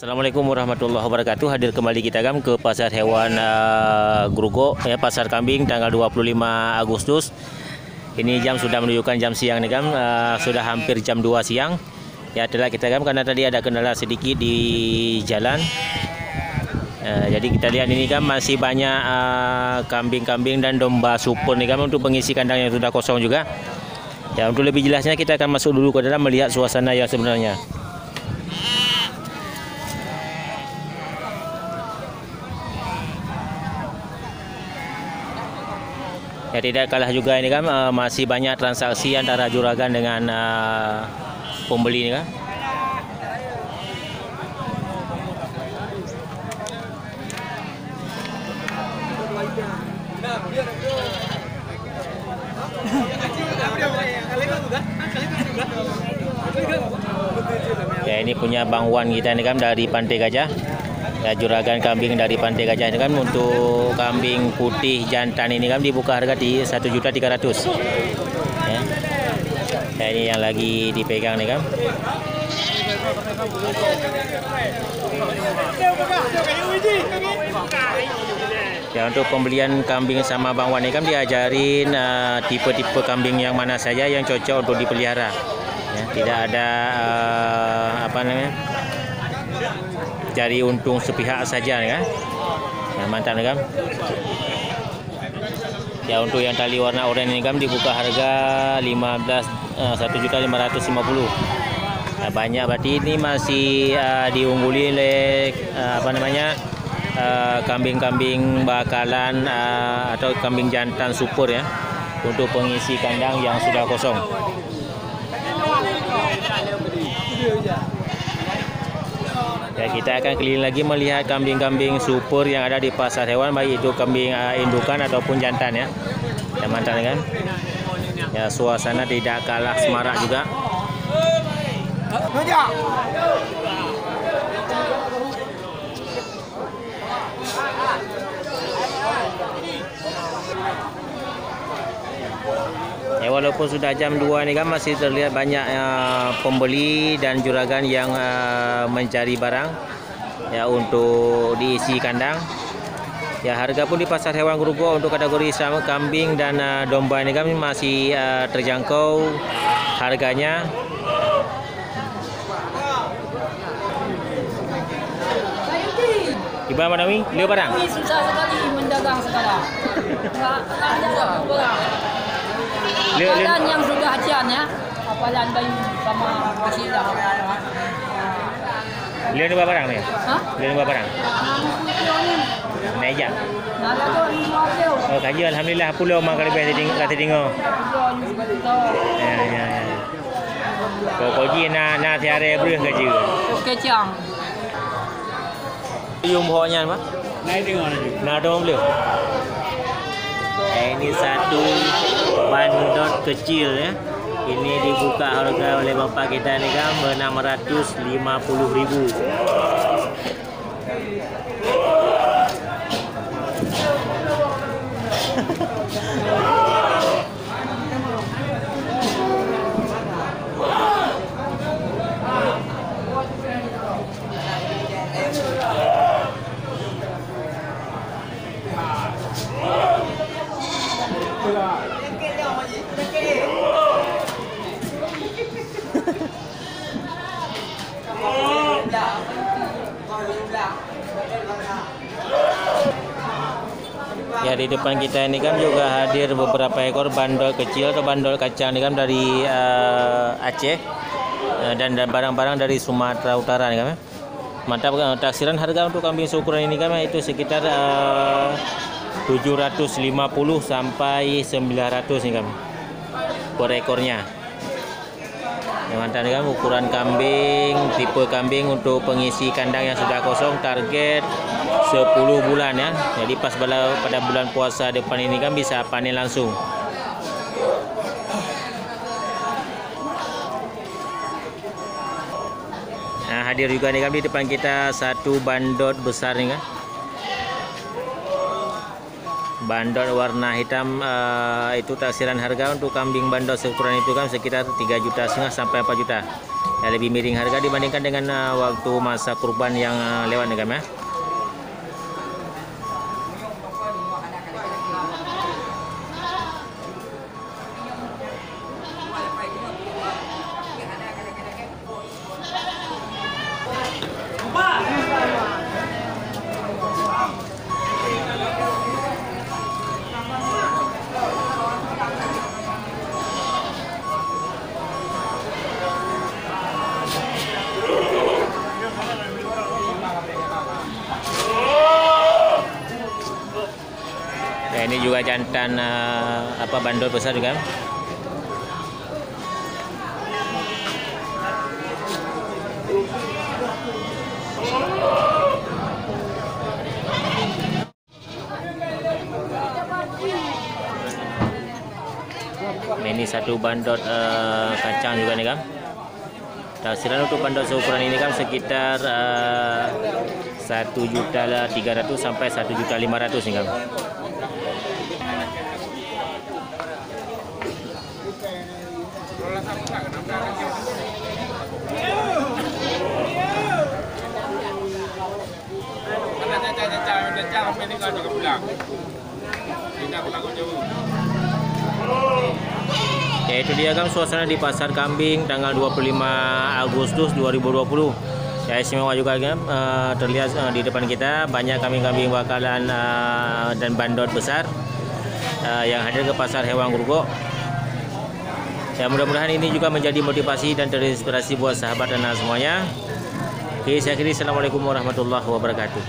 Assalamualaikum warahmatullahi wabarakatuh. Hadir kembali kita ke pasar hewan Grogol ya, pasar kambing tanggal 25 Agustus. Ini jam sudah menunjukkan jam siang nih sudah hampir jam 2 siang. Ya telah kita karena tadi ada kendala sedikit di jalan. Jadi kita lihat ini masih banyak kambing-kambing dan domba super nih untuk pengisi kandang yang sudah kosong juga. Ya untuk lebih jelasnya kita akan masuk dulu ke dalam melihat suasana yang sebenarnya. Ya tidak kalah juga ini masih banyak transaksi antara juragan dengan pembeli ini Ya ini punya Bang Wan kita ini dari Pantai Gajah. Ya juragan kambing dari Pantai Gajah ini untuk kambing putih jantan ini dibuka harga di 1.300.000. Ya. Ya ini yang lagi dipegang nih Ya untuk pembelian kambing sama Bang Wan ini diajarin tipe-tipe kambing yang mana saja yang cocok untuk dipelihara. Ya, tidak ada cari untung sepihak saja ya. Mantap nih Ya untuk yang tali warna oranye ini dibuka harga 1.550.000. Banyak berarti ini masih diungguli oleh kambing-kambing bakalan atau kambing jantan super ya, untuk pengisi kandang yang sudah kosong. Ya kita akan keliling lagi melihat kambing-kambing super yang ada di pasar hewan, baik itu kambing indukan ataupun jantan ya. Ya mantap kan? Ya suasana tidak kalah semarak juga. Ya walaupun sudah jam 2 nih masih terlihat banyak pembeli dan juragan yang mencari barang ya untuk diisi kandang. Ya harga pun di pasar hewan Grogol untuk kategori sama kambing dan domba ini masih terjangkau harganya. Gimana Mbak Nawi? Lihat barang? Susah sekali mendagang sekarang. Nggak ada barang. Apalan yang sudah hajian ya, apalan bayi sama kecil dah. Lihat ni barang ni? Hah? Lihat ni barang? Naik je? Nak lagu 50. Oh kaji alhamdulillah pulau mak kali biasa tengok. Ya. Kau ji nak tiara berus kerja. Kecang. Yung pohonnya apa? Naik tengok nanti. Nak dong beliau. Ini satu bandot kecil ya. Ini dibuka harga oleh bapak kita ni 650.000. Ya di depan kita ini juga hadir beberapa ekor bandol kecil atau bandol kacang ini dari Aceh dan barang-barang dari Sumatera Utara nih Mantap taksiran harga untuk kambing seukuran ini itu sekitar 750 sampai 900 nih per ekornya. Yang mantap nih ukuran kambing, tipe kambing untuk pengisi kandang yang sudah kosong, target 10 bulan ya. Jadi pas pada bulan puasa depan ini bisa panen langsung. Nah, hadir juga nih di depan kita satu bandot besar nih Bandot warna hitam itu taksiran harga untuk kambing bandot seukuran itu kan sekitar 3,5 juta sampai 4 juta. Ya, lebih miring harga dibandingkan dengan waktu masa kurban yang lewat nih ya. Ya, ini juga jantan bandot besar juga. Ini satu bandot kacang juga nih kan. Taksiran untuk bandot seukuran ini kan sekitar 1.300.000 sampai 1.500.000 nih kan. Ya, itu dia kan suasana di pasar kambing tanggal 25 Agustus 2020. Ya, istimewa juga kan, terlihat di depan kita banyak kambing-kambing bakalan dan bandot besar yang hadir ke pasar hewan Grogol. Ya, mudah-mudahan ini juga menjadi motivasi dan terinspirasi buat sahabat dan semuanya. Oke, saya akhiri. Assalamualaikum warahmatullahi wabarakatuh.